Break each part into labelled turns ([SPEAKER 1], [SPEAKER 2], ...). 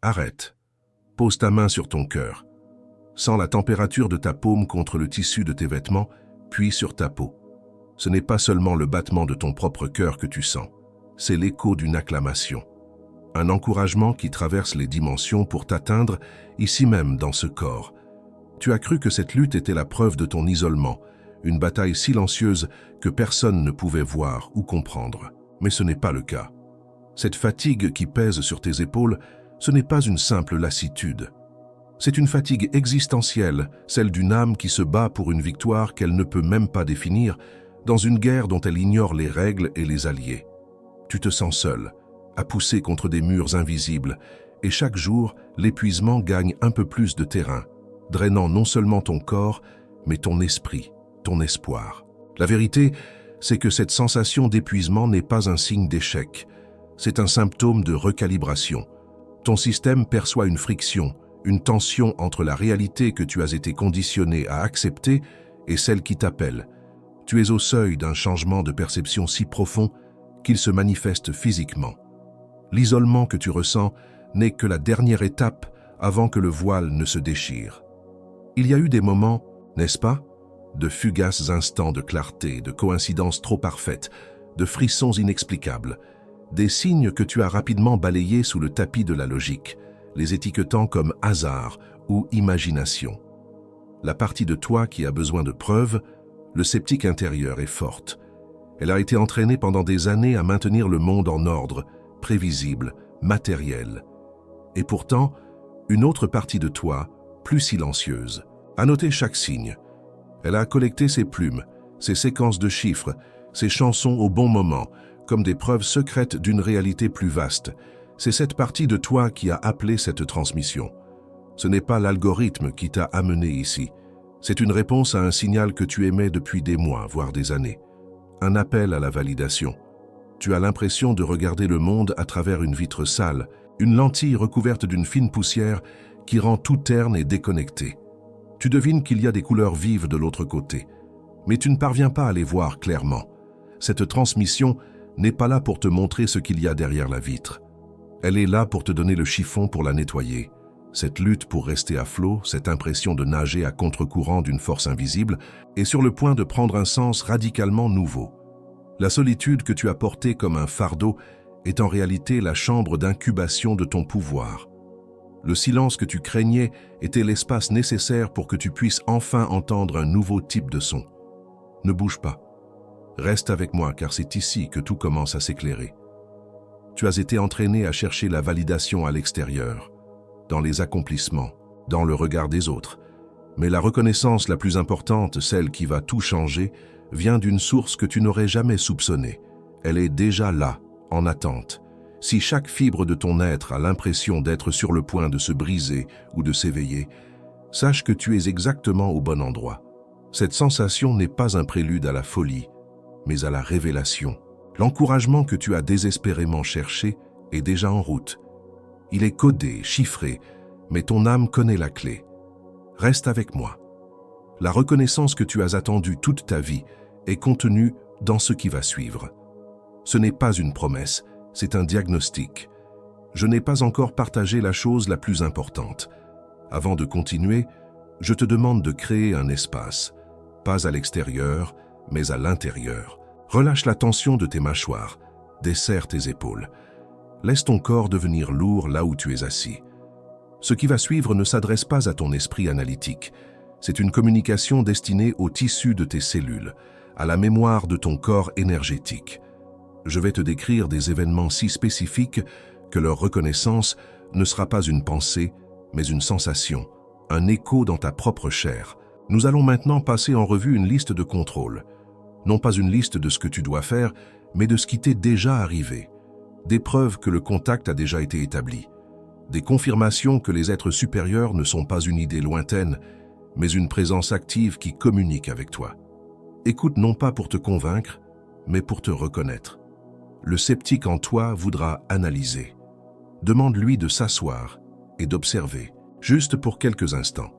[SPEAKER 1] Arrête. Pose ta main sur ton cœur. Sens la température de ta paume contre le tissu de tes vêtements, puis sur ta peau. Ce n'est pas seulement le battement de ton propre cœur que tu sens, c'est l'écho d'une acclamation. Un encouragement qui traverse les dimensions pour t'atteindre ici même dans ce corps. Tu as cru que cette lutte était la preuve de ton isolement, une bataille silencieuse que personne ne pouvait voir ou comprendre. Mais ce n'est pas le cas. Cette fatigue qui pèse sur tes épaules, ce n'est pas une simple lassitude. C'est une fatigue existentielle, celle d'une âme qui se bat pour une victoire qu'elle ne peut même pas définir, dans une guerre dont elle ignore les règles et les alliés. Tu te sens seul, à pousser contre des murs invisibles, et chaque jour, l'épuisement gagne un peu plus de terrain, drainant non seulement ton corps, mais ton esprit, ton espoir. La vérité, c'est que cette sensation d'épuisement n'est pas un signe d'échec, c'est un symptôme de recalibration. Ton système perçoit une friction, une tension entre la réalité que tu as été conditionné à accepter et celle qui t'appelle. Tu es au seuil d'un changement de perception si profond qu'il se manifeste physiquement. L'isolement que tu ressens n'est que la dernière étape avant que le voile ne se déchire. Il y a eu des moments, n'est-ce pas, de fugaces instants de clarté, de coïncidences trop parfaites, de frissons inexplicables, des signes que tu as rapidement balayés sous le tapis de la logique, les étiquetant comme hasard ou imagination. La partie de toi qui a besoin de preuves, le sceptique intérieur, est forte. Elle a été entraînée pendant des années à maintenir le monde en ordre, prévisible, matériel. Et pourtant, une autre partie de toi, plus silencieuse, a noté chaque signe. Elle a collecté ses plumes, ses séquences de chiffres, ses chansons au bon moment, comme des preuves secrètes d'une réalité plus vaste. C'est cette partie de toi qui a appelé cette transmission. Ce n'est pas l'algorithme qui t'a amené ici. C'est une réponse à un signal que tu émets depuis des mois, voire des années. Un appel à la validation. Tu as l'impression de regarder le monde à travers une vitre sale, une lentille recouverte d'une fine poussière qui rend tout terne et déconnecté. Tu devines qu'il y a des couleurs vives de l'autre côté, mais tu ne parviens pas à les voir clairement. Cette transmission n'est pas là pour te montrer ce qu'il y a derrière la vitre. Elle est là pour te donner le chiffon pour la nettoyer. Cette lutte pour rester à flot, cette impression de nager à contre-courant d'une force invisible, est sur le point de prendre un sens radicalement nouveau. La solitude que tu as portée comme un fardeau est en réalité la chambre d'incubation de ton pouvoir. Le silence que tu craignais était l'espace nécessaire pour que tu puisses enfin entendre un nouveau type de son. Ne bouge pas. Reste avec moi car c'est ici que tout commence à s'éclairer. Tu as été entraîné à chercher la validation à l'extérieur, dans les accomplissements, dans le regard des autres. Mais la reconnaissance la plus importante, celle qui va tout changer, vient d'une source que tu n'aurais jamais soupçonnée. Elle est déjà là, en attente. Si chaque fibre de ton être a l'impression d'être sur le point de se briser ou de s'éveiller, sache que tu es exactement au bon endroit. Cette sensation n'est pas un prélude à la folie, mais à la révélation. L'encouragement que tu as désespérément cherché est déjà en route. Il est codé, chiffré, mais ton âme connaît la clé. Reste avec moi. La reconnaissance que tu as attendue toute ta vie est contenue dans ce qui va suivre. Ce n'est pas une promesse, c'est un diagnostic. Je n'ai pas encore partagé la chose la plus importante. Avant de continuer, je te demande de créer un espace, pas à l'extérieur, mais à l'intérieur. Relâche la tension de tes mâchoires, desserre tes épaules. Laisse ton corps devenir lourd là où tu es assis. Ce qui va suivre ne s'adresse pas à ton esprit analytique. C'est une communication destinée au tissu de tes cellules, à la mémoire de ton corps énergétique. Je vais te décrire des événements si spécifiques que leur reconnaissance ne sera pas une pensée, mais une sensation, un écho dans ta propre chair. Nous allons maintenant passer en revue une liste de contrôles. Non pas une liste de ce que tu dois faire, mais de ce qui t'est déjà arrivé. Des preuves que le contact a déjà été établi. Des confirmations que les êtres supérieurs ne sont pas une idée lointaine, mais une présence active qui communique avec toi. Écoute non pas pour te convaincre, mais pour te reconnaître. Le sceptique en toi voudra analyser. Demande-lui de s'asseoir et d'observer, juste pour quelques instants.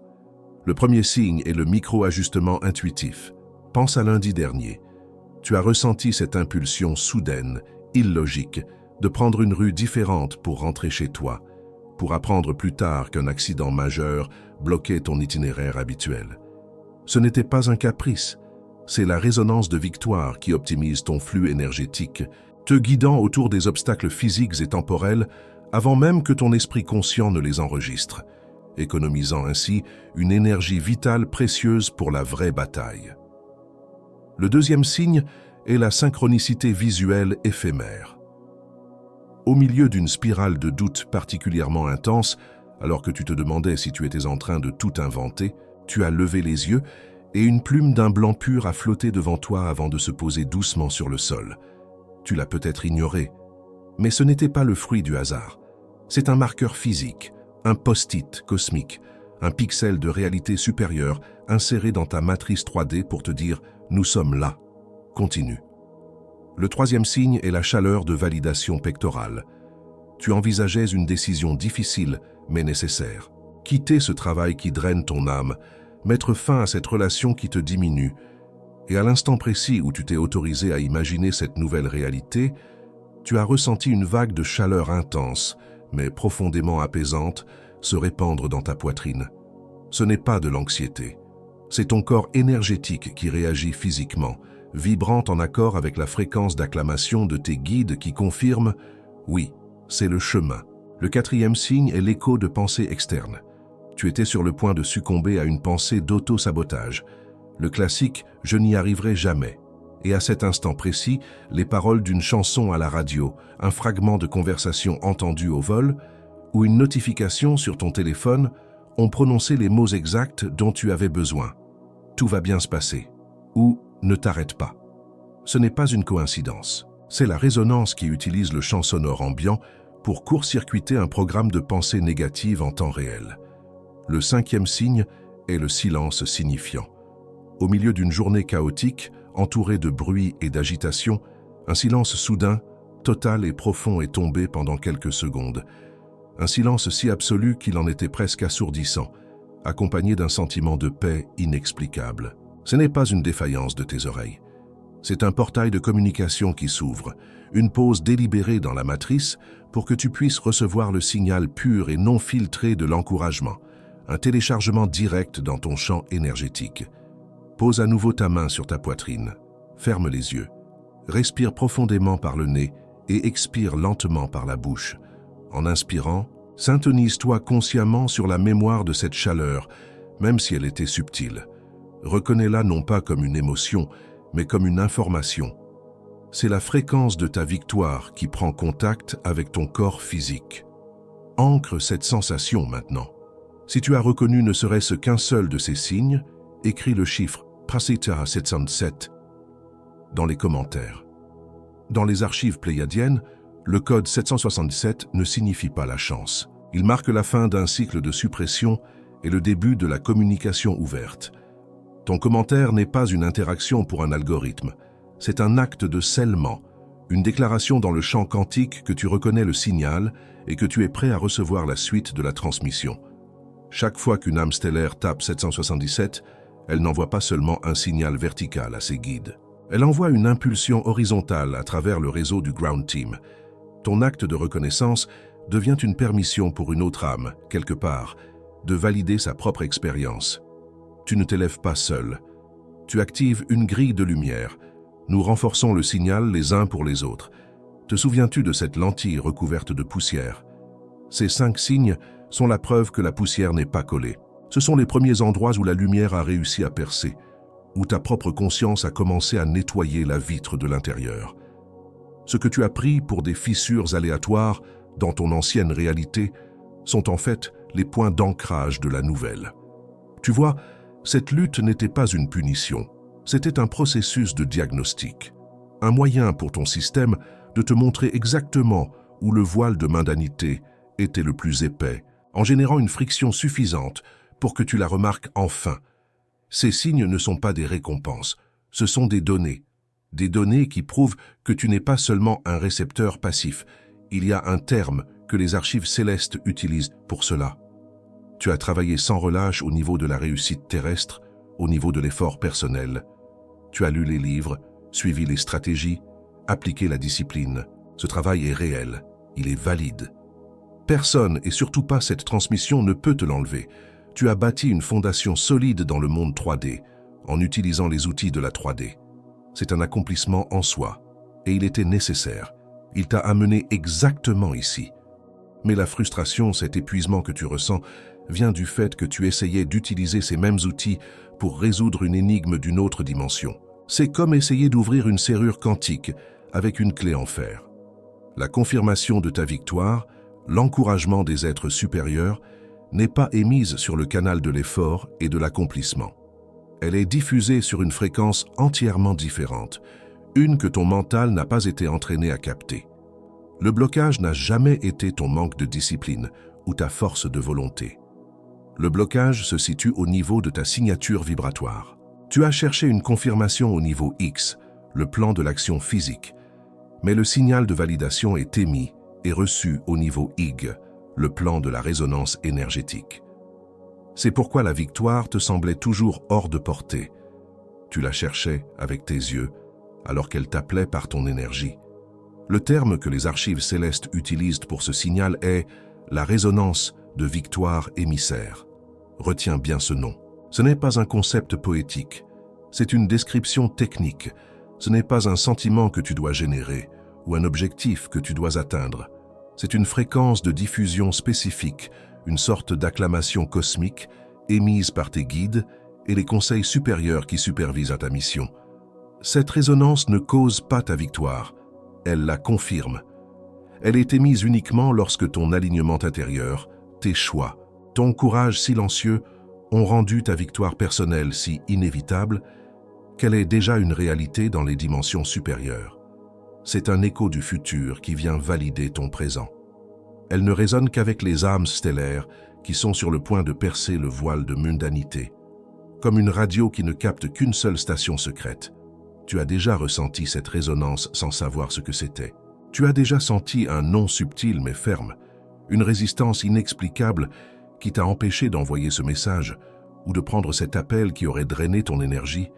[SPEAKER 1] Le premier signe est le micro-ajustement intuitif. Pense à lundi dernier. Tu as ressenti cette impulsion soudaine, illogique, de prendre une rue différente pour rentrer chez toi, pour apprendre plus tard qu'un accident majeur bloquait ton itinéraire habituel. Ce n'était pas un caprice, c'est la résonance de victoire qui optimise ton flux énergétique, te guidant autour des obstacles physiques et temporels avant même que ton esprit conscient ne les enregistre, économisant ainsi une énergie vitale précieuse pour la vraie bataille. Le deuxième signe est la synchronicité visuelle éphémère. Au milieu d'une spirale de doute particulièrement intense, alors que tu te demandais si tu étais en train de tout inventer, tu as levé les yeux et une plume d'un blanc pur a flotté devant toi avant de se poser doucement sur le sol. Tu l'as peut-être ignoré, mais ce n'était pas le fruit du hasard. C'est un marqueur physique, un post-it cosmique, un pixel de réalité supérieure inséré dans ta matrice 3D pour te dire « nous sommes là, continue ». Le troisième signe est la chaleur de validation pectorale. Tu envisageais une décision difficile mais nécessaire. Quitter ce travail qui draine ton âme, mettre fin à cette relation qui te diminue. Et à l'instant précis où tu t'es autorisé à imaginer cette nouvelle réalité, tu as ressenti une vague de chaleur intense, mais profondément apaisante, se répandre dans ta poitrine. Ce n'est pas de l'anxiété. C'est ton corps énergétique qui réagit physiquement, vibrant en accord avec la fréquence d'acclamation de tes guides qui confirment « oui, c'est le chemin ». Le quatrième signe est l'écho de pensées externes. Tu étais sur le point de succomber à une pensée d'auto-sabotage. Le classique « je n'y arriverai jamais ». Et à cet instant précis, les paroles d'une chanson à la radio, un fragment de conversation entendu au vol, ou une notification sur ton téléphone ont prononcé les mots exacts dont tu avais besoin. Tout va bien se passer. Ou ne t'arrête pas. Ce n'est pas une coïncidence. C'est la résonance qui utilise le champ sonore ambiant pour court-circuiter un programme de pensée négative en temps réel. Le cinquième signe est le silence signifiant. Au milieu d'une journée chaotique, entourée de bruit et d'agitation, un silence soudain, total et profond est tombé pendant quelques secondes. Un silence si absolu qu'il en était presque assourdissant, accompagné d'un sentiment de paix inexplicable. Ce n'est pas une défaillance de tes oreilles. C'est un portail de communication qui s'ouvre, une pause délibérée dans la matrice pour que tu puisses recevoir le signal pur et non filtré de l'encouragement, un téléchargement direct dans ton champ énergétique. Pose à nouveau ta main sur ta poitrine, ferme les yeux, respire profondément par le nez et expire lentement par la bouche. En inspirant, syntonise-toi consciemment sur la mémoire de cette chaleur, même si elle était subtile. Reconnais-la non pas comme une émotion, mais comme une information. C'est la fréquence de ta victoire qui prend contact avec ton corps physique. Ancre cette sensation maintenant. Si tu as reconnu ne serait-ce qu'un seul de ces signes, écris le chiffre Prasita 707 dans les commentaires. Dans les archives pléiadiennes, le code 767 ne signifie pas la chance. Il marque la fin d'un cycle de suppression et le début de la communication ouverte. Ton commentaire n'est pas une interaction pour un algorithme, c'est un acte de scellement, une déclaration dans le champ quantique que tu reconnais le signal et que tu es prêt à recevoir la suite de la transmission. Chaque fois qu'une âme stellaire tape 777, elle n'envoie pas seulement un signal vertical à ses guides. Elle envoie une impulsion horizontale à travers le réseau du Ground Team. Ton acte de reconnaissance devient une permission pour une autre âme, quelque part, de valider sa propre expérience. Tu ne t'élèves pas seul. Tu actives une grille de lumière. Nous renforçons le signal les uns pour les autres. Te souviens-tu de cette lentille recouverte de poussière? Ces 5 signes sont la preuve que la poussière n'est pas collée. Ce sont les premiers endroits où la lumière a réussi à percer, où ta propre conscience a commencé à nettoyer la vitre de l'intérieur. Ce que tu as pris pour des fissures aléatoires dans ton ancienne réalité sont en fait les points d'ancrage de la nouvelle. Tu vois, cette lutte n'était pas une punition, c'était un processus de diagnostic, un moyen pour ton système de te montrer exactement où le voile de mundanité était le plus épais, en générant une friction suffisante pour que tu la remarques enfin. Ces signes ne sont pas des récompenses, ce sont des données qui prouvent que tu n'es pas seulement un récepteur passif. Il y a un terme que les archives célestes utilisent pour cela. Tu as travaillé sans relâche au niveau de la réussite terrestre, au niveau de l'effort personnel. Tu as lu les livres, suivi les stratégies, appliqué la discipline. Ce travail est réel, il est valide. Personne, et surtout pas cette transmission, ne peut te l'enlever. Tu as bâti une fondation solide dans le monde 3D, en utilisant les outils de la 3D. C'est un accomplissement en soi, et il était nécessaire. Il t'a amené exactement ici. Mais la frustration, cet épuisement que tu ressens, vient du fait que tu essayais d'utiliser ces mêmes outils pour résoudre une énigme d'une autre dimension. C'est comme essayer d'ouvrir une serrure quantique avec une clé en fer. La confirmation de ta victoire, l'encouragement des êtres supérieurs, n'est pas émise sur le canal de l'effort et de l'accomplissement. Elle est diffusée sur une fréquence entièrement différente, une que ton mental n'a pas été entraîné à capter. Le blocage n'a jamais été ton manque de discipline ou ta force de volonté. Le blocage se situe au niveau de ta signature vibratoire. Tu as cherché une confirmation au niveau X, le plan de l'action physique, mais le signal de validation est émis et reçu au niveau Y, le plan de la résonance énergétique. C'est pourquoi la victoire te semblait toujours hors de portée. Tu la cherchais avec tes yeux, alors qu'elle t'appelait par ton énergie. Le terme que les archives célestes utilisent pour ce signal est la résonance de victoire émissaire. Retiens bien ce nom. Ce n'est pas un concept poétique, c'est une description technique. Ce n'est pas un sentiment que tu dois générer ou un objectif que tu dois atteindre. C'est une fréquence de diffusion spécifique, une sorte d'acclamation cosmique émise par tes guides et les conseils supérieurs qui supervisent ta mission. Cette résonance ne cause pas ta victoire, elle la confirme. Elle est émise uniquement lorsque ton alignement intérieur, tes choix, ton courage silencieux ont rendu ta victoire personnelle si inévitable qu'elle est déjà une réalité dans les dimensions supérieures. C'est un écho du futur qui vient valider ton présent. Elle ne résonne qu'avec les âmes stellaires qui sont sur le point de percer le voile de mundanité. Comme une radio qui ne capte qu'une seule station secrète. Tu as déjà ressenti cette résonance sans savoir ce que c'était. Tu as déjà senti un non subtil mais ferme, une résistance inexplicable qui t'a empêché d'envoyer ce message ou de prendre cet appel qui aurait drainé ton énergie.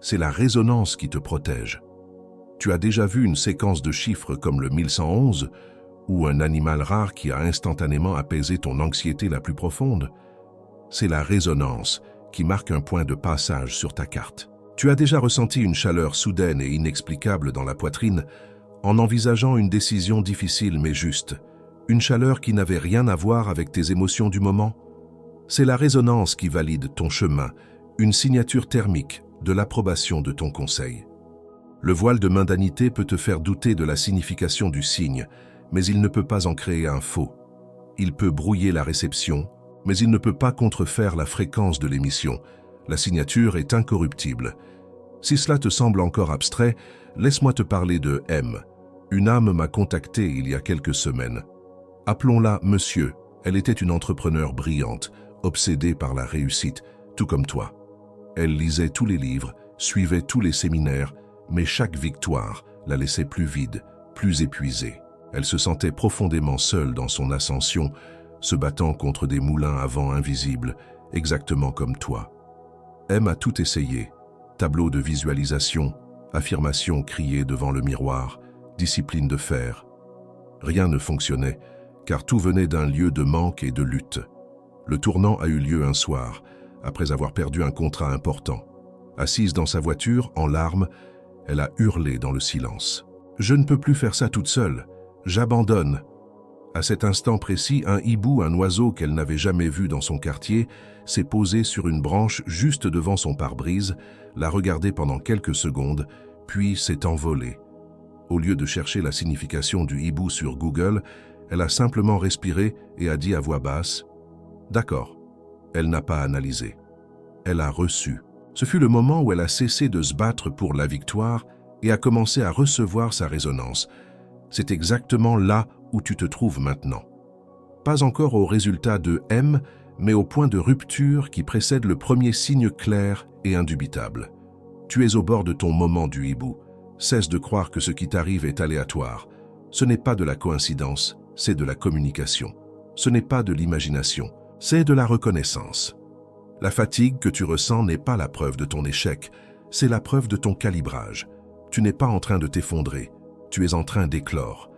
[SPEAKER 1] C'est la résonance qui te protège. Tu as déjà vu une séquence de chiffres comme le 1111 ou un animal rare qui a instantanément apaisé ton anxiété la plus profonde. C'est la résonance qui marque un point de passage sur ta carte. Tu as déjà ressenti une chaleur soudaine et inexplicable dans la poitrine en envisageant une décision difficile mais juste, une chaleur qui n'avait rien à voir avec tes émotions du moment. C'est la résonance qui valide ton chemin, une signature thermique de l'approbation de ton conseil. Le voile de mundanité peut te faire douter de la signification du signe, mais il ne peut pas en créer un faux. Il peut brouiller la réception, mais il ne peut pas contrefaire la fréquence de l'émission. La signature est incorruptible. Si cela te semble encore abstrait, laisse-moi te parler de M. Une âme m'a contacté il y a quelques semaines. Appelons-la Monsieur. Elle était une entrepreneure brillante, obsédée par la réussite, tout comme toi. Elle lisait tous les livres, suivait tous les séminaires, mais chaque victoire la laissait plus vide, plus épuisée. Elle se sentait profondément seule dans son ascension, se battant contre des moulins à vent invisibles, exactement comme toi. M a tout essayé. Tableau de visualisation, affirmations criées devant le miroir, discipline de fer. Rien ne fonctionnait, car tout venait d'un lieu de manque et de lutte. Le tournant a eu lieu un soir, après avoir perdu un contrat important. Assise dans sa voiture, en larmes, elle a hurlé dans le silence. « Je ne peux plus faire ça toute seule. J'abandonne. » À cet instant précis, un hibou, un oiseau qu'elle n'avait jamais vu dans son quartier, s'est posé sur une branche juste devant son pare-brise, l'a regardé pendant quelques secondes, puis s'est envolé. Au lieu de chercher la signification du hibou sur Google, elle a simplement respiré et a dit à voix basse « D'accord ». Elle n'a pas analysé. Elle a reçu. Ce fut le moment où elle a cessé de se battre pour la victoire et a commencé à recevoir sa résonance. C'est exactement là où tu te trouves maintenant. Pas encore au résultat de M, mais au point de rupture qui précède le premier signe clair et indubitable. Tu es au bord de ton moment du hibou. Cesse de croire que ce qui t'arrive est aléatoire. Ce n'est pas de la coïncidence, c'est de la communication. Ce n'est pas de l'imagination, c'est de la reconnaissance. La fatigue que tu ressens n'est pas la preuve de ton échec, c'est la preuve de ton calibrage. Tu n'es pas en train de t'effondrer, tu es en train d'éclore.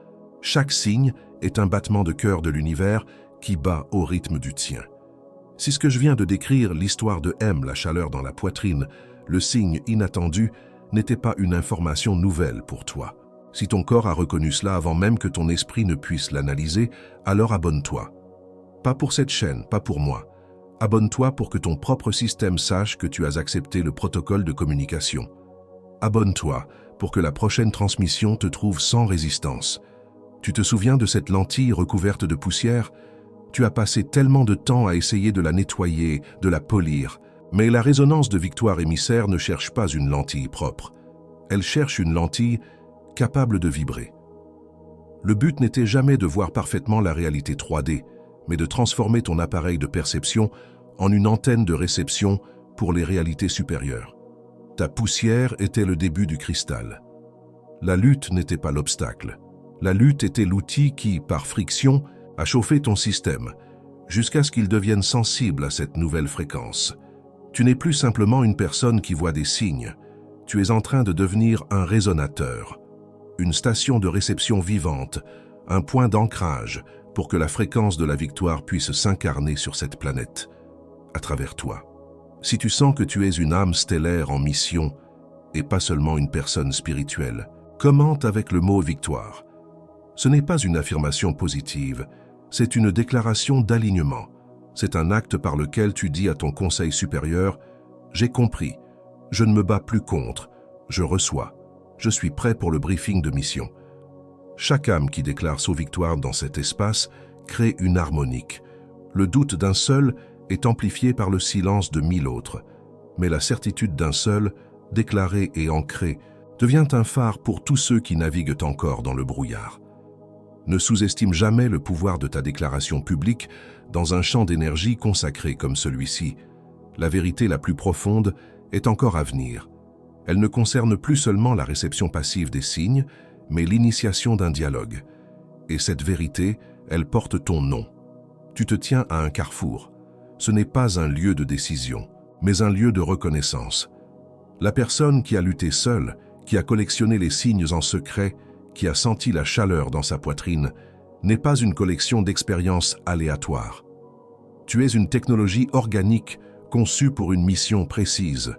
[SPEAKER 1] Chaque signe est un battement de cœur de l'univers qui bat au rythme du tien. Si ce que je viens de décrire, l'histoire de M, la chaleur dans la poitrine, le signe inattendu, n'était pas une information nouvelle pour toi. Si ton corps a reconnu cela avant même que ton esprit ne puisse l'analyser, alors abonne-toi. Pas pour cette chaîne, pas pour moi. Abonne-toi pour que ton propre système sache que tu as accepté le protocole de communication. Abonne-toi pour que la prochaine transmission te trouve sans résistance. Tu te souviens de cette lentille recouverte de poussière? Tu as passé tellement de temps à essayer de la nettoyer, de la polir. Mais la résonance de Victoire Émissaire ne cherche pas une lentille propre. Elle cherche une lentille capable de vibrer. Le but n'était jamais de voir parfaitement la réalité 3D, mais de transformer ton appareil de perception en une antenne de réception pour les réalités supérieures. Ta poussière était le début du cristal. La lutte n'était pas l'obstacle. La lutte était l'outil qui, par friction, a chauffé ton système, jusqu'à ce qu'il devienne sensible à cette nouvelle fréquence. Tu n'es plus simplement une personne qui voit des signes. Tu es en train de devenir un résonateur, une station de réception vivante, un point d'ancrage pour que la fréquence de la victoire puisse s'incarner sur cette planète, à travers toi. Si tu sens que tu es une âme stellaire en mission et pas seulement une personne spirituelle, commente avec le mot victoire. Ce n'est pas une affirmation positive, c'est une déclaration d'alignement. C'est un acte par lequel tu dis à ton conseil supérieur « J'ai compris, je ne me bats plus contre, je reçois, je suis prêt pour le briefing de mission ». Chaque âme qui déclare sa victoire dans cet espace crée une harmonique. Le doute d'un seul est amplifié par le silence de 1000 autres. Mais la certitude d'un seul, déclarée et ancrée, devient un phare pour tous ceux qui naviguent encore dans le brouillard. Ne sous-estime jamais le pouvoir de ta déclaration publique dans un champ d'énergie consacré comme celui-ci. La vérité la plus profonde est encore à venir. Elle ne concerne plus seulement la réception passive des signes, mais l'initiation d'un dialogue. Et cette vérité, elle porte ton nom. Tu te tiens à un carrefour. Ce n'est pas un lieu de décision, mais un lieu de reconnaissance. La personne qui a lutté seule, qui a collectionné les signes en secret, qui a senti la chaleur dans sa poitrine, n'est pas une collection d'expériences aléatoires. Tu es une technologie organique conçue pour une mission précise.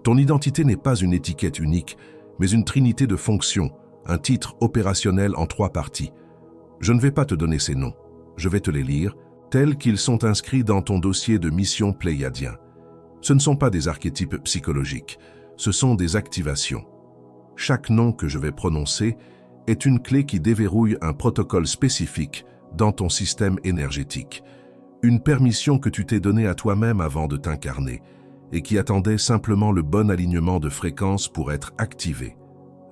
[SPEAKER 1] Ton identité n'est pas une étiquette unique, mais une trinité de fonctions, un titre opérationnel en 3 parties. Je ne vais pas te donner ces noms, je vais te les lire, tels qu'ils sont inscrits dans ton dossier de mission pléiadien. Ce ne sont pas des archétypes psychologiques, ce sont des activations. Chaque nom que je vais prononcer est une clé qui déverrouille un protocole spécifique dans ton système énergétique. Une permission que tu t'es donnée à toi-même avant de t'incarner et qui attendait simplement le bon alignement de fréquences pour être activée.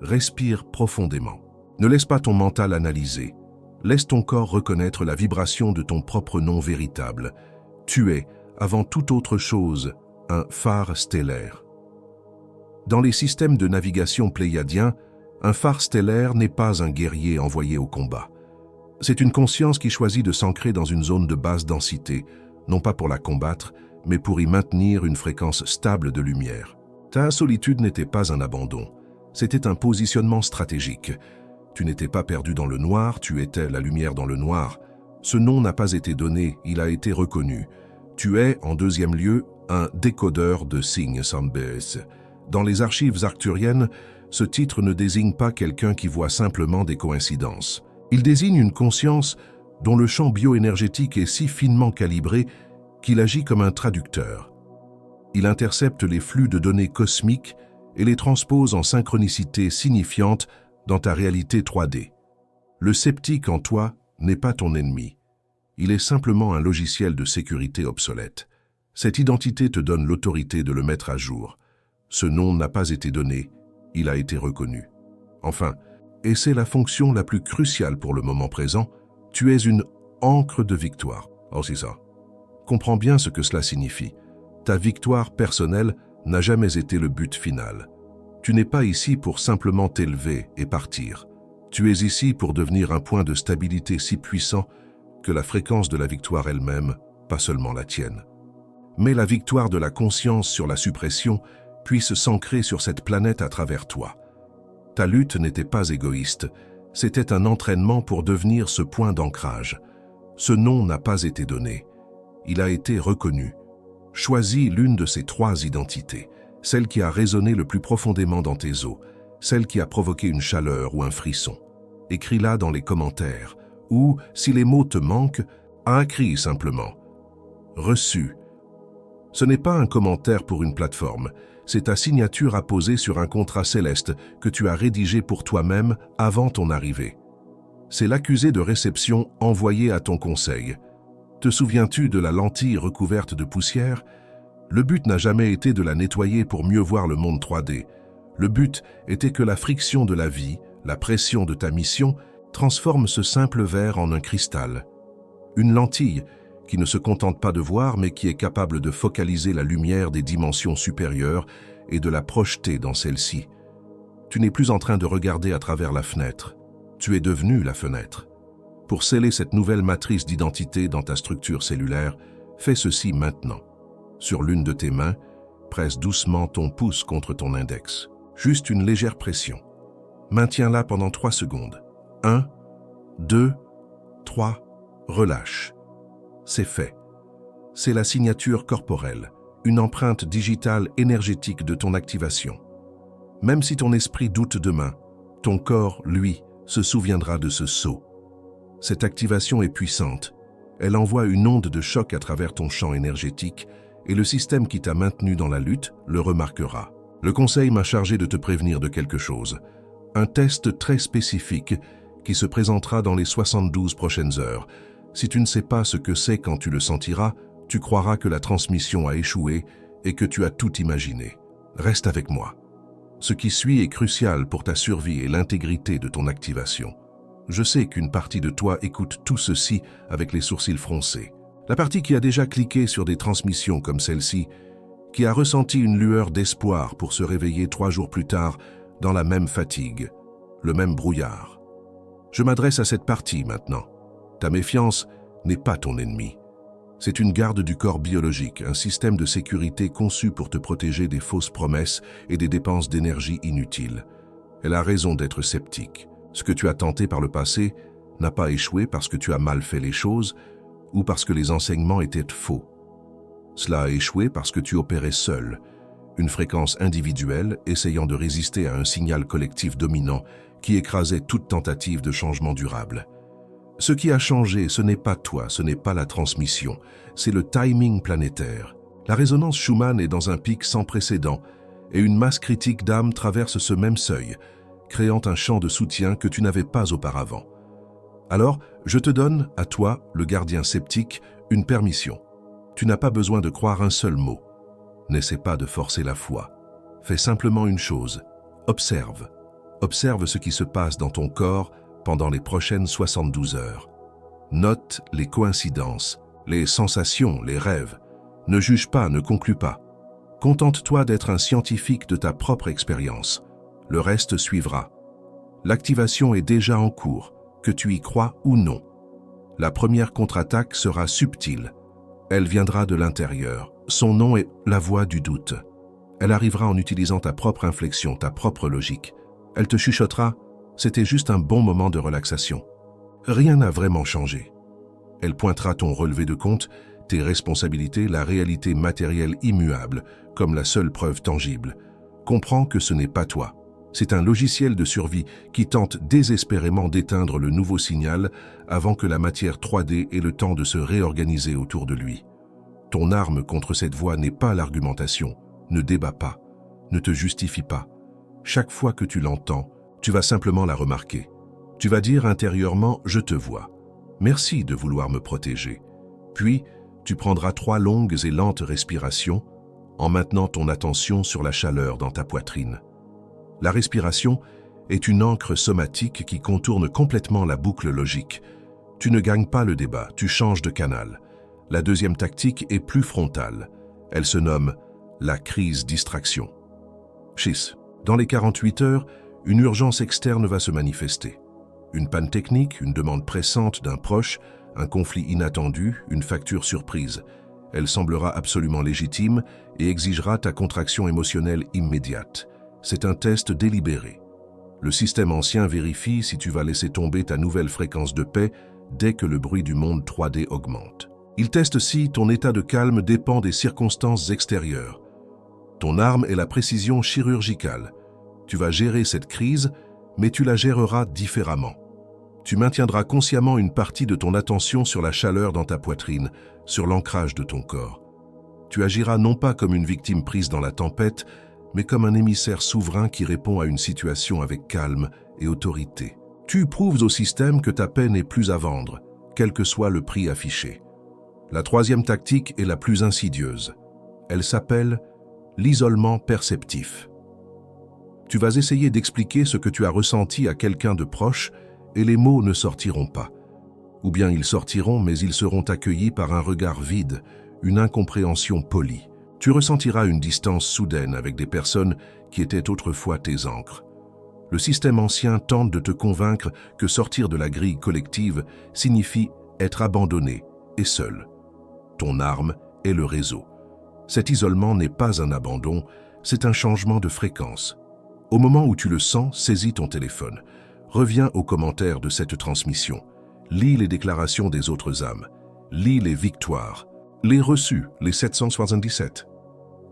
[SPEAKER 1] Respire profondément. Ne laisse pas ton mental analyser. Laisse ton corps reconnaître la vibration de ton propre nom véritable. Tu es, avant toute autre chose, un phare stellaire. Dans les systèmes de navigation pléiadiens, un phare stellaire n'est pas un guerrier envoyé au combat. C'est une conscience qui choisit de s'ancrer dans une zone de basse densité, non pas pour la combattre, mais pour y maintenir une fréquence stable de lumière. Ta solitude n'était pas un abandon, c'était un positionnement stratégique. Tu n'étais pas perdu dans le noir, tu étais la lumière dans le noir. Ce nom n'a pas été donné, il a été reconnu. Tu es, en deuxième lieu, un décodeur de signes Sambes. Dans les archives arcturiennes, ce titre ne désigne pas quelqu'un qui voit simplement des coïncidences. Il désigne une conscience dont le champ bioénergétique est si finement calibré qu'il agit comme un traducteur. Il intercepte les flux de données cosmiques et les transpose en synchronicité signifiante dans ta réalité 3D. Le sceptique en toi n'est pas ton ennemi. Il est simplement un logiciel de sécurité obsolète. Cette identité te donne l'autorité de le mettre à jour. Ce nom n'a pas été donné, il a été reconnu. Enfin, et c'est la fonction la plus cruciale pour le moment présent, tu es une encre de victoire. Oh, c'est ça. Comprends bien ce que cela signifie. Ta victoire personnelle n'a jamais été le but final. Tu n'es pas ici pour simplement t'élever et partir. Tu es ici pour devenir un point de stabilité si puissant que la fréquence de la victoire elle-même, pas seulement la tienne. Mais la victoire de la conscience sur la suppression puisse s'ancrer sur cette planète à travers toi. Ta lutte n'était pas égoïste, C'était un entraînement pour devenir ce point d'ancrage. Ce nom n'a pas été donné. Il a été reconnu. Choisis l'une de ces 3 identités, celle qui a résonné le plus profondément dans tes os, celle qui a provoqué une chaleur ou un frisson. Écris-la dans les commentaires, ou, si les mots te manquent, écris simplement. Reçu. Ce n'est pas un commentaire pour une plateforme, c'est ta signature apposée sur un contrat céleste que tu as rédigé pour toi-même avant ton arrivée. C'est l'accusé de réception envoyé à ton conseil. Te souviens-tu de la lentille recouverte de poussière? Le but n'a jamais été de la nettoyer pour mieux voir le monde 3D. Le but était que la friction de la vie, la pression de ta mission, transforme ce simple verre en un cristal. Une lentille qui ne se contente pas de voir, mais qui est capable de focaliser la lumière des dimensions supérieures et de la projeter dans celle-ci. Tu n'es plus en train de regarder à travers la fenêtre. Tu es devenu la fenêtre. Pour sceller cette nouvelle matrice d'identité dans ta structure cellulaire, fais ceci maintenant. Sur l'une de tes mains, presse doucement ton pouce contre ton index. Juste une légère pression. Maintiens-la pendant 3 secondes. 1, 2, 3, relâche. C'est fait. C'est la signature corporelle, une empreinte digitale énergétique de ton activation. Même si ton esprit doute demain, ton corps, lui, se souviendra de ce saut. Cette activation est puissante. Elle envoie une onde de choc à travers ton champ énergétique et le système qui t'a maintenu dans la lutte le remarquera. Le conseil m'a chargé de te prévenir de quelque chose. Un test très spécifique qui se présentera dans les 72 prochaines heures. Si tu ne sais pas ce que c'est quand tu le sentiras, tu croiras que la transmission a échoué et que tu as tout imaginé. Reste avec moi. Ce qui suit est crucial pour ta survie et l'intégrité de ton activation. Je sais qu'une partie de toi écoute tout ceci avec les sourcils froncés. La partie qui a déjà cliqué sur des transmissions comme celle-ci, qui a ressenti une lueur d'espoir pour se réveiller 3 jours plus tard dans la même fatigue, le même brouillard. Je m'adresse à cette partie maintenant. Ta méfiance n'est pas ton ennemi. C'est une garde du corps biologique, un système de sécurité conçu pour te protéger des fausses promesses et des dépenses d'énergie inutiles. Elle a raison d'être sceptique. Ce que tu as tenté par le passé n'a pas échoué parce que tu as mal fait les choses ou parce que les enseignements étaient faux. Cela a échoué parce que tu opérais seul, une fréquence individuelle essayant de résister à un signal collectif dominant qui écrasait toute tentative de changement durable. Ce qui a changé, ce n'est pas toi, ce n'est pas la transmission, c'est le timing planétaire. La résonance Schumann est dans un pic sans précédent et une masse critique d'âmes traverse ce même seuil, créant un champ de soutien que tu n'avais pas auparavant. Alors, je te donne, à toi, le gardien sceptique, une permission. Tu n'as pas besoin de croire un seul mot. N'essaie pas de forcer la foi. Fais simplement une chose, observe. Observe ce qui se passe dans ton corps pendant les prochaines 72 heures. Note les coïncidences, les sensations, les rêves. Ne juge pas, ne conclus pas. Contente-toi d'être un scientifique de ta propre expérience. Le reste suivra. L'activation est déjà en cours, que tu y crois ou non. La première contre-attaque sera subtile. Elle viendra de l'intérieur. Son nom est la voix du doute. Elle arrivera en utilisant ta propre inflexion, ta propre logique. Elle te chuchotera. C'était juste un bon moment de relaxation. Rien n'a vraiment changé. Elle pointera ton relevé de compte, tes responsabilités, la réalité matérielle immuable, comme la seule preuve tangible. Comprends que ce n'est pas toi. C'est un logiciel de survie qui tente désespérément d'éteindre le nouveau signal avant que la matière 3D ait le temps de se réorganiser autour de lui. Ton arme contre cette voix n'est pas l'argumentation. Ne débat pas. Ne te justifie pas. Chaque fois que tu l'entends, tu vas simplement la remarquer. Tu vas dire intérieurement « je te vois ». Merci de vouloir me protéger. Puis, tu prendras 3 longues et lentes respirations en maintenant ton attention sur la chaleur dans ta poitrine. La respiration est une encre somatique qui contourne complètement la boucle logique. Tu ne gagnes pas le débat, tu changes de canal. La deuxième tactique est plus frontale. Elle se nomme la crise distraction. Chiss. Dans les 48 heures, une urgence externe va se manifester. Une panne technique, une demande pressante d'un proche, un conflit inattendu, une facture surprise. Elle semblera absolument légitime et exigera ta contraction émotionnelle immédiate. C'est un test délibéré. Le système ancien vérifie si tu vas laisser tomber ta nouvelle fréquence de paix dès que le bruit du monde 3D augmente. Il teste si ton état de calme dépend des circonstances extérieures. Ton arme est la précision chirurgicale. Tu vas gérer cette crise, mais tu la géreras différemment. Tu maintiendras consciemment une partie de ton attention sur la chaleur dans ta poitrine, sur l'ancrage de ton corps. Tu agiras non pas comme une victime prise dans la tempête, mais comme un émissaire souverain qui répond à une situation avec calme et autorité. Tu prouves au système que ta paix n'est plus à vendre, quel que soit le prix affiché. La troisième tactique est la plus insidieuse. Elle s'appelle l'isolement perceptif. Tu vas essayer d'expliquer ce que tu as ressenti à quelqu'un de proche et les mots ne sortiront pas. Ou bien ils sortiront, mais ils seront accueillis par un regard vide, une incompréhension polie. Tu ressentiras une distance soudaine avec des personnes qui étaient autrefois tes ancres. Le système ancien tente de te convaincre que sortir de la grille collective signifie être abandonné et seul. Ton arme est le réseau. Cet isolement n'est pas un abandon, c'est un changement de fréquence. Au moment où tu le sens, saisis ton téléphone. Reviens aux commentaires de cette transmission. Lis les déclarations des autres âmes. Lis les victoires. Les reçus, les 777.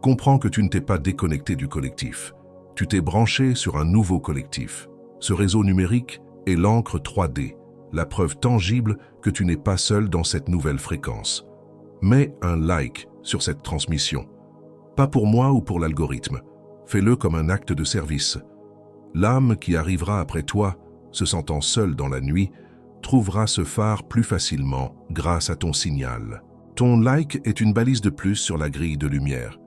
[SPEAKER 1] Comprends que tu ne t'es pas déconnecté du collectif. Tu t'es branché sur un nouveau collectif. Ce réseau numérique est l'encre 3D, la preuve tangible que tu n'es pas seul dans cette nouvelle fréquence. Mets un like sur cette transmission. Pas pour moi ou pour l'algorithme. Fais-le comme un acte de service. L'âme qui arrivera après toi, se sentant seule dans la nuit, trouvera ce phare plus facilement grâce à ton signal. Ton like est une balise de plus sur la grille de lumière.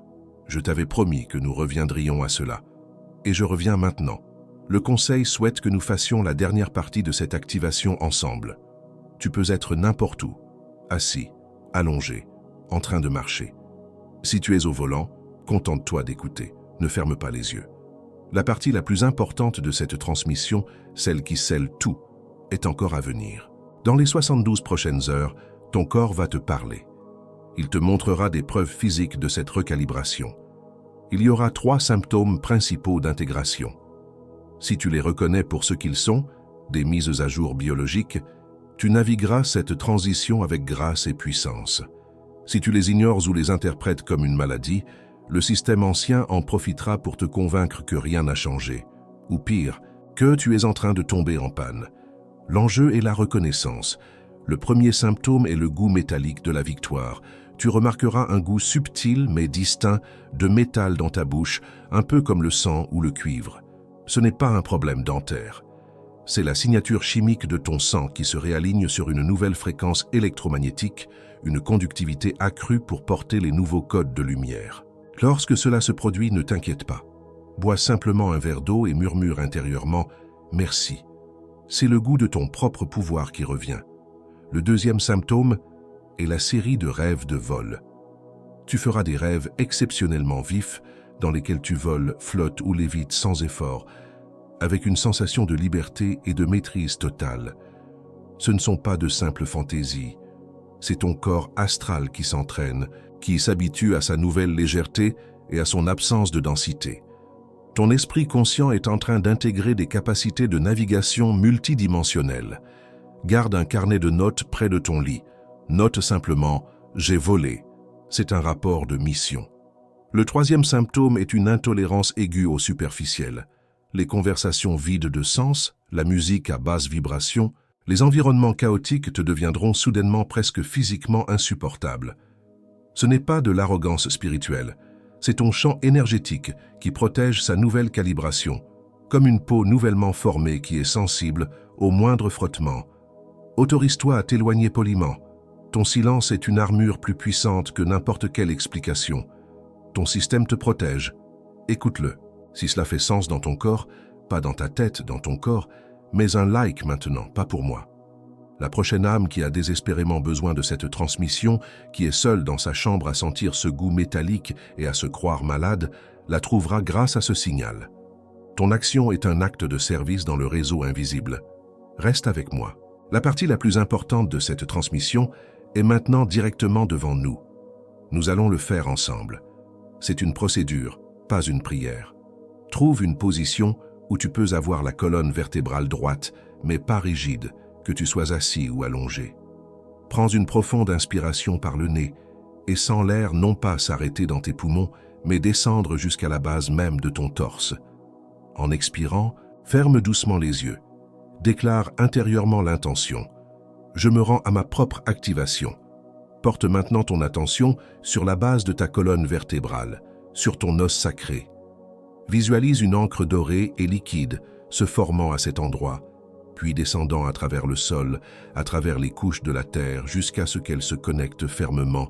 [SPEAKER 1] Je t'avais promis que nous reviendrions à cela. Et je reviens maintenant. Le conseil souhaite que nous fassions la dernière partie de cette activation ensemble. Tu peux être n'importe où, assis, allongé, en train de marcher. Si tu es au volant, contente-toi d'écouter. Ne ferme pas les yeux. La partie la plus importante de cette transmission, celle qui scelle tout, est encore à venir. Dans les 72 prochaines heures, ton corps va te parler. Il te montrera des preuves physiques de cette recalibration. Il y aura 3 symptômes principaux d'intégration. Si tu les reconnais pour ce qu'ils sont, des mises à jour biologiques, tu navigueras cette transition avec grâce et puissance. Si tu les ignores ou les interprètes comme une maladie, le système ancien en profitera pour te convaincre que rien n'a changé, ou pire, que tu es en train de tomber en panne. L'enjeu est la reconnaissance. Le premier symptôme est le goût métallique de la victoire. Tu remarqueras un goût subtil mais distinct de métal dans ta bouche, un peu comme le sang ou le cuivre. Ce n'est pas un problème dentaire. C'est la signature chimique de ton sang qui se réaligne sur une nouvelle fréquence électromagnétique, une conductivité accrue pour porter les nouveaux codes de lumière. Lorsque cela se produit, ne t'inquiète pas. Bois simplement un verre d'eau et murmure intérieurement « Merci ». C'est le goût de ton propre pouvoir qui revient. Le deuxième symptôme est la série de rêves de vol. Tu feras des rêves exceptionnellement vifs dans lesquels tu voles, flottes ou lévites sans effort, avec une sensation de liberté et de maîtrise totale. Ce ne sont pas de simples fantaisies. C'est ton corps astral qui s'entraîne, qui s'habitue à sa nouvelle légèreté et à son absence de densité. Ton esprit conscient est en train d'intégrer des capacités de navigation multidimensionnelles. Garde un carnet de notes près de ton lit. Note simplement « J'ai volé ». C'est un rapport de mission. Le troisième symptôme est une intolérance aiguë au superficiel. Les conversations vides de sens, la musique à basse vibration, les environnements chaotiques te deviendront soudainement presque physiquement insupportables. Ce n'est pas de l'arrogance spirituelle, c'est ton champ énergétique qui protège sa nouvelle calibration, comme une peau nouvellement formée qui est sensible au moindre frottement. Autorise-toi à t'éloigner poliment. Ton silence est une armure plus puissante que n'importe quelle explication. Ton système te protège. Écoute-le. Si cela fait sens dans ton corps, pas dans ta tête, dans ton corps, mais un like maintenant, pas pour moi. La prochaine âme qui a désespérément besoin de cette transmission, qui est seule dans sa chambre à sentir ce goût métallique et à se croire malade, la trouvera grâce à ce signal. Ton action est un acte de service dans le réseau invisible. Reste avec moi. La partie la plus importante de cette transmission est maintenant directement devant nous. Nous allons le faire ensemble. C'est une procédure, pas une prière. Trouve une position où tu peux avoir la colonne vertébrale droite, mais pas rigide, que tu sois assis ou allongé. Prends une profonde inspiration par le nez et sens l'air non pas s'arrêter dans tes poumons, mais descendre jusqu'à la base même de ton torse. En expirant, ferme doucement les yeux. Déclare intérieurement l'intention. Je me rends à ma propre activation. Porte maintenant ton attention sur la base de ta colonne vertébrale, sur ton os sacré. Visualise une encre dorée et liquide se formant à cet endroit, puis descendant à travers le sol, à travers les couches de la Terre, jusqu'à ce qu'elle se connecte fermement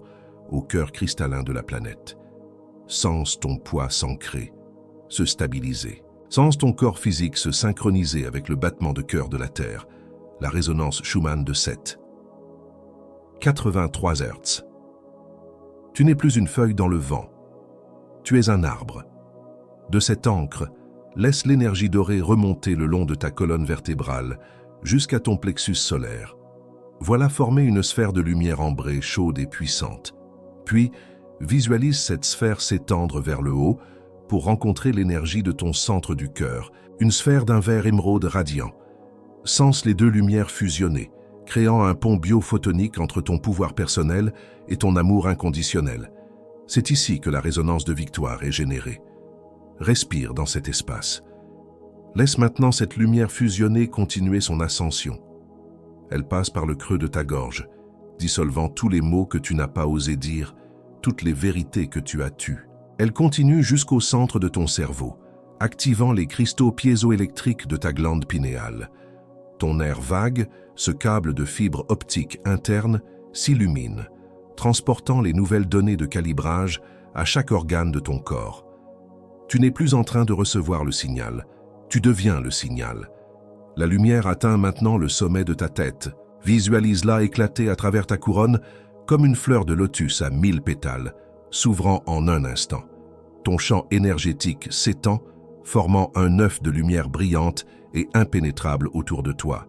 [SPEAKER 1] au cœur cristallin de la planète. Sens ton poids s'ancrer, se stabiliser. Sens ton corps physique se synchroniser avec le battement de cœur de la Terre, la résonance Schumann de 7,83 Hz. Tu n'es plus une feuille dans le vent. Tu es un arbre. De cette encre, laisse l'énergie dorée remonter le long de ta colonne vertébrale jusqu'à ton plexus solaire. Voilà former une sphère de lumière ambrée, chaude et puissante. Puis, visualise cette sphère s'étendre vers le haut pour rencontrer l'énergie de ton centre du cœur, une sphère d'un vert émeraude radiant. Sens les deux lumières fusionner, créant un pont biophotonique entre ton pouvoir personnel et ton amour inconditionnel. C'est ici que la résonance de victoire est générée. Respire dans cet espace. Laisse maintenant cette lumière fusionnée continuer son ascension. Elle passe par le creux de ta gorge, dissolvant tous les mots que tu n'as pas osé dire, toutes les vérités que tu as tues. Elle continue jusqu'au centre de ton cerveau, activant les cristaux piézoélectriques de ta glande pinéale. Ton nerf vague, ce câble de fibres optiques internes, s'illumine, transportant les nouvelles données de calibrage à chaque organe de ton corps. Tu n'es plus en train de recevoir le signal, tu deviens le signal. La lumière atteint maintenant le sommet de ta tête. Visualise-la éclater à travers ta couronne comme une fleur de lotus à 1000 pétales, s'ouvrant en un instant. Ton champ énergétique s'étend, formant un œuf de lumière brillante et impénétrable autour de toi.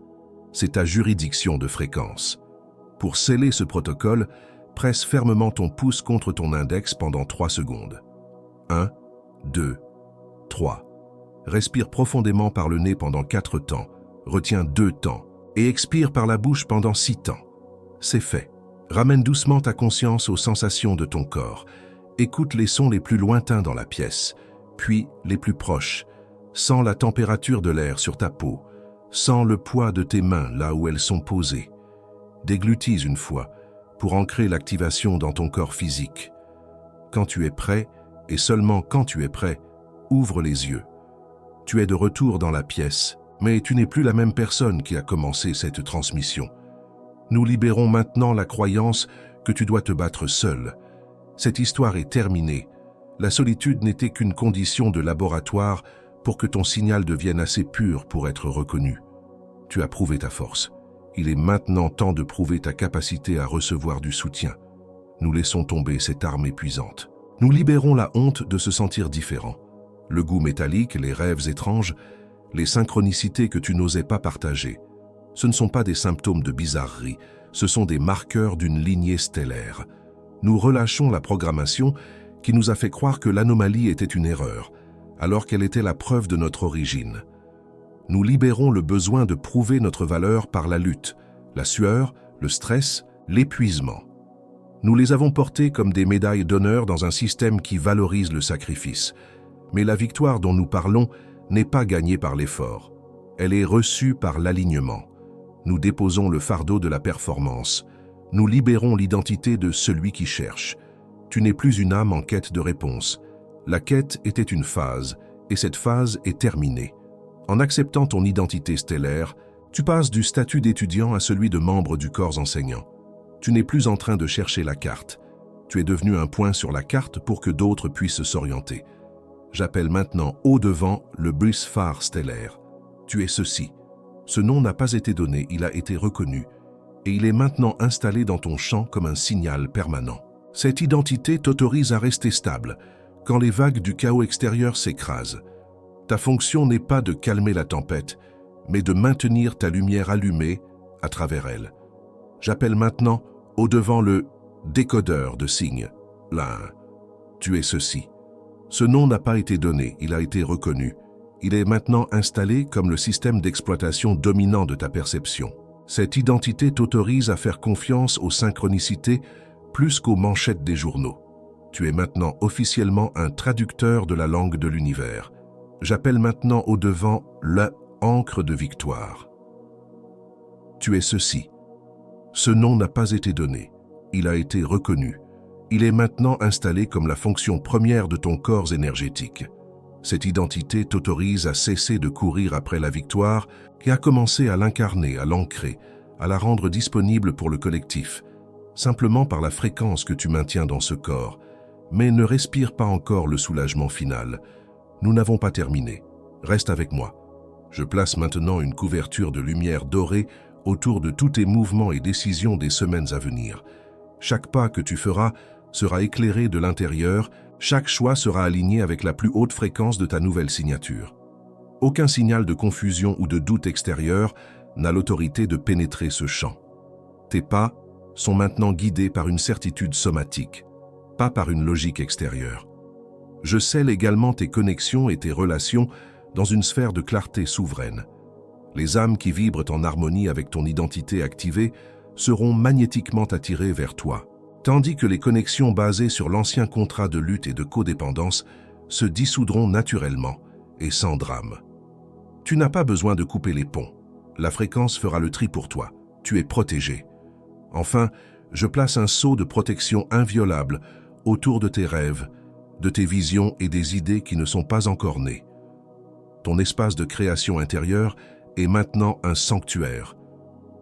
[SPEAKER 1] C'est ta juridiction de fréquence. Pour sceller ce protocole, presse fermement ton pouce contre ton index pendant 3 secondes. 1, 2, 3. Respire profondément par le nez pendant 4 temps, retiens 2 temps et expire par la bouche pendant 6 temps. C'est fait. Ramène doucement ta conscience aux sensations de ton corps. Écoute les sons les plus lointains dans la pièce, puis les plus proches. Sens la température de l'air sur ta peau. Sens le poids de tes mains là où elles sont posées. Déglutise une fois pour ancrer l'activation dans ton corps physique. Quand tu es prêt, et seulement quand tu es prêt, ouvre les yeux. Tu es de retour dans la pièce, mais tu n'es plus la même personne qui a commencé cette transmission. Nous libérons maintenant la croyance que tu dois te battre seul. Cette histoire est terminée. La solitude n'était qu'une condition de laboratoire pour que ton signal devienne assez pur pour être reconnu. Tu as prouvé ta force. Il est maintenant temps de prouver ta capacité à recevoir du soutien. Nous laissons tomber cette arme épuisante. Nous libérons la honte de se sentir différent. Le goût métallique, les rêves étranges, les synchronicités que tu n'osais pas partager. Ce ne sont pas des symptômes de bizarrerie, ce sont des marqueurs d'une lignée stellaire. Nous relâchons la programmation qui nous a fait croire que l'anomalie était une erreur, alors qu'elle était la preuve de notre origine. Nous libérons le besoin de prouver notre valeur par la lutte, la sueur, le stress, l'épuisement. Nous les avons portés comme des médailles d'honneur dans un système qui valorise le sacrifice. Mais la victoire dont nous parlons n'est pas gagnée par l'effort. Elle est reçue par l'alignement. Nous déposons le fardeau de la performance. Nous libérons l'identité de celui qui cherche. Tu n'es plus une âme en quête de réponse. La quête était une phase, et cette phase est terminée. En acceptant ton identité stellaire, tu passes du statut d'étudiant à celui de membre du corps enseignant. Tu n'es plus en train de chercher la carte. Tu es devenu un point sur la carte pour que d'autres puissent s'orienter. J'appelle maintenant au-devant le bus phare stellaire. Tu es ceci. Ce nom n'a pas été donné, il a été reconnu. Et il est maintenant installé dans ton champ comme un signal permanent. Cette identité t'autorise à rester stable quand les vagues du chaos extérieur s'écrasent. Ta fonction n'est pas de calmer la tempête, mais de maintenir ta lumière allumée à travers elle. J'appelle maintenant au-devant le décodeur de signes. Là, tu es ceci. Ce nom n'a pas été donné, il a été reconnu. Il est maintenant installé comme le système d'exploitation dominant de ta perception. Cette identité t'autorise à faire confiance aux synchronicités plus qu'aux manchettes des journaux. Tu es maintenant officiellement un traducteur de la langue de l'univers. J'appelle maintenant au devant l'encre de victoire. Tu es ceci. Ce nom n'a pas été donné. Il a été reconnu. Il est maintenant installé comme la fonction première de ton corps énergétique. Cette identité t'autorise à cesser de courir après la victoire et à commencer à l'incarner, à l'ancrer, à la rendre disponible pour le collectif, simplement par la fréquence que tu maintiens dans ce corps. Mais ne respire pas encore le soulagement final. Nous n'avons pas terminé. Reste avec moi. Je place maintenant une couverture de lumière dorée autour de tous tes mouvements et décisions des semaines à venir. Chaque pas que tu feras sera éclairé de l'intérieur, chaque choix sera aligné avec la plus haute fréquence de ta nouvelle signature. Aucun signal de confusion ou de doute extérieur n'a l'autorité de pénétrer ce champ. Tes pas sont maintenant guidés par une certitude somatique, pas par une logique extérieure. Je scelle également tes connexions et tes relations dans une sphère de clarté souveraine. Les âmes qui vibrent en harmonie avec ton identité activée seront magnétiquement attirées vers toi, tandis que les connexions basées sur l'ancien contrat de lutte et de codépendance se dissoudront naturellement et sans drame. Tu n'as pas besoin de couper les ponts. La fréquence fera le tri pour toi. Tu es protégé. Enfin, je place un sceau de protection inviolable autour de tes rêves, de tes visions et des idées qui ne sont pas encore nées. Ton espace de création intérieure est maintenant un sanctuaire.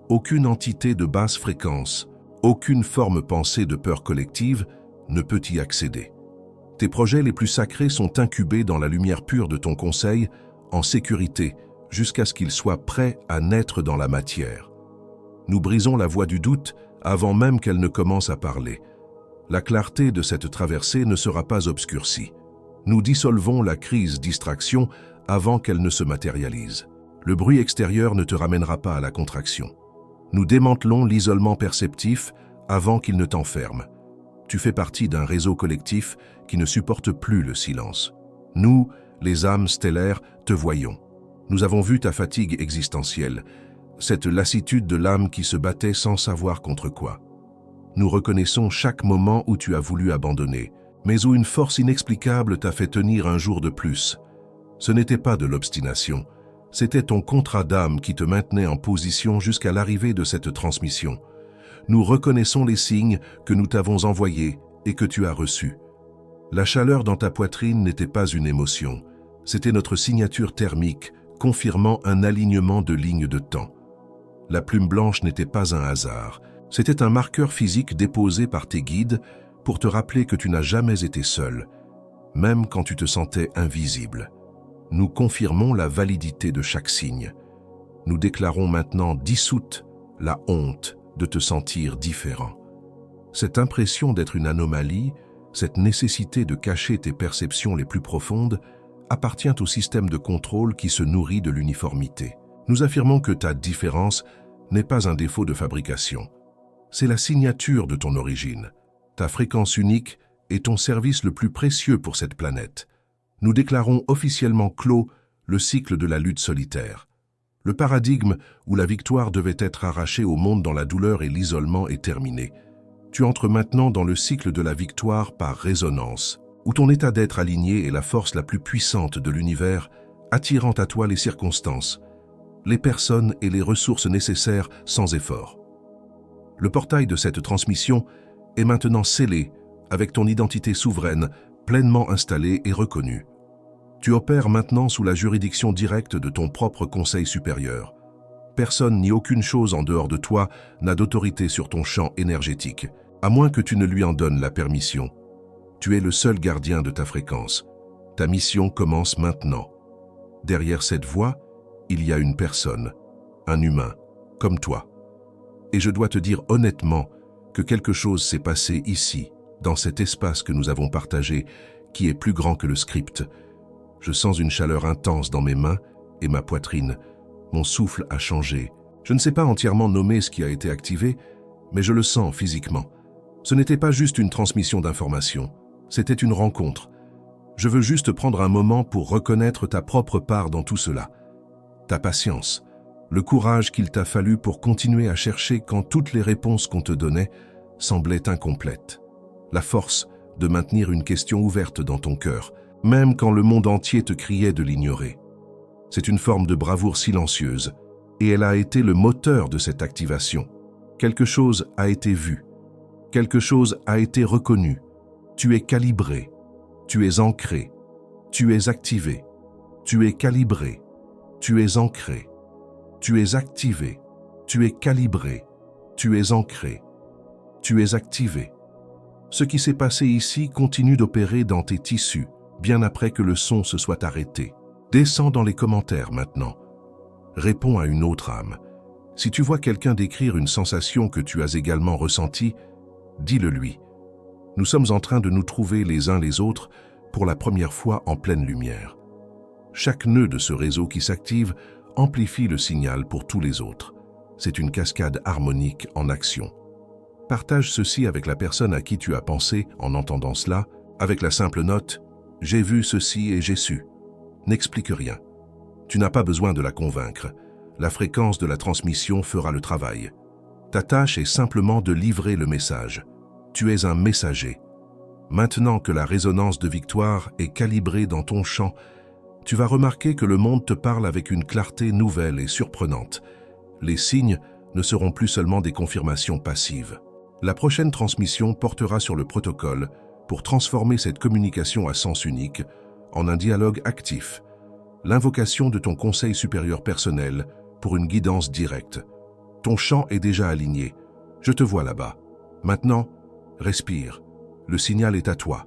[SPEAKER 1] Aucune entité de basse fréquence, aucune forme pensée de peur collective ne peut y accéder. Tes projets les plus sacrés sont incubés dans la lumière pure de ton conseil, en sécurité, jusqu'à ce qu'ils soient prêts à naître dans la matière. Nous brisons la voie du doute avant même qu'elle ne commence à parler. La clarté de cette traversée ne sera pas obscurcie. Nous dissolvons la crise distraction avant qu'elle ne se matérialise. Le bruit extérieur ne te ramènera pas à la contraction. Nous démantelons l'isolement perceptif avant qu'il ne t'enferme. Tu fais partie d'un réseau collectif qui ne supporte plus le silence. Nous, les âmes stellaires, te voyons. Nous avons vu ta fatigue existentielle, cette lassitude de l'âme qui se battait sans savoir contre quoi. Nous reconnaissons chaque moment où tu as voulu abandonner, mais où une force inexplicable t'a fait tenir un jour de plus. Ce n'était pas de l'obstination, c'était ton contrat d'âme qui te maintenait en position jusqu'à l'arrivée de cette transmission. Nous reconnaissons les signes que nous t'avons envoyés et que tu as reçus. La chaleur dans ta poitrine n'était pas une émotion, c'était notre signature thermique, confirmant un alignement de lignes de temps. La plume blanche n'était pas un hasard, c'était un marqueur physique déposé par tes guides pour te rappeler que tu n'as jamais été seul, même quand tu te sentais invisible. Nous confirmons la validité de chaque signe. Nous déclarons maintenant dissoute la honte de te sentir différent. Cette impression d'être une anomalie, cette nécessité de cacher tes perceptions les plus profondes, appartient au système de contrôle qui se nourrit de l'uniformité. Nous affirmons que ta différence n'est pas un défaut de fabrication. C'est la signature de ton origine. Ta fréquence unique est ton service le plus précieux pour cette planète. Nous déclarons officiellement clos le cycle de la lutte solitaire. Le paradigme où la victoire devait être arrachée au monde dans la douleur et l'isolement est terminé. Tu entres maintenant dans le cycle de la victoire par résonance, où ton état d'être aligné est la force la plus puissante de l'univers, attirant à toi les circonstances, les personnes et les ressources nécessaires sans effort. Le portail de cette transmission est maintenant scellé avec ton identité souveraine, pleinement installée et reconnue. Tu opères maintenant sous la juridiction directe de ton propre conseil supérieur. Personne ni aucune chose en dehors de toi n'a d'autorité sur ton champ énergétique, à moins que tu ne lui en donnes la permission. Tu es le seul gardien de ta fréquence. Ta mission commence maintenant. Derrière cette voix, il y a une personne, un humain, comme toi. Et je dois te dire honnêtement que quelque chose s'est passé ici, dans cet espace que nous avons partagé, qui est plus grand que le script. Je sens une chaleur intense dans mes mains et ma poitrine. Mon souffle a changé. Je ne sais pas entièrement nommer ce qui a été activé, mais je le sens physiquement. Ce n'était pas juste une transmission d'informations, c'était une rencontre. Je veux juste prendre un moment pour reconnaître ta propre part dans tout cela. Ta patience, le courage qu'il t'a fallu pour continuer à chercher quand toutes les réponses qu'on te donnait semblaient incomplètes. La force de maintenir une question ouverte dans ton cœur, même quand le monde entier te criait de l'ignorer. C'est une forme de bravoure silencieuse, et elle a été le moteur de cette activation. Quelque chose a été vu, quelque chose a été reconnu. Tu es calibré, tu es ancré, tu es activé, tu es calibré, tu es ancré, tu es activé, tu es calibré, tu es ancré, tu es activé. Ce qui s'est passé ici continue d'opérer dans tes tissus, bien après que le son se soit arrêté. Descends dans les commentaires maintenant. Réponds à une autre âme. Si tu vois quelqu'un décrire une sensation que tu as également ressentie, dis-le lui. Nous sommes en train de nous trouver les uns les autres pour la première fois en pleine lumière. Chaque nœud de ce réseau qui s'active amplifie le signal pour tous les autres. C'est une cascade harmonique en action. Partage ceci avec la personne à qui tu as pensé en entendant cela, avec la simple note « J'ai vu ceci et j'ai su ». N'explique rien. Tu n'as pas besoin de la convaincre. La fréquence de la transmission fera le travail. Ta tâche est simplement de livrer le message. Tu es un messager. Maintenant que la résonance de victoire est calibrée dans ton champ, tu vas remarquer que le monde te parle avec une clarté nouvelle et surprenante. Les signes ne seront plus seulement des confirmations passives. La prochaine transmission portera sur le protocole pour transformer cette communication à sens unique en un dialogue actif, l'invocation de ton conseil supérieur personnel pour une guidance directe. Ton champ est déjà aligné. Je te vois là-bas. Maintenant, respire. Le signal est à toi.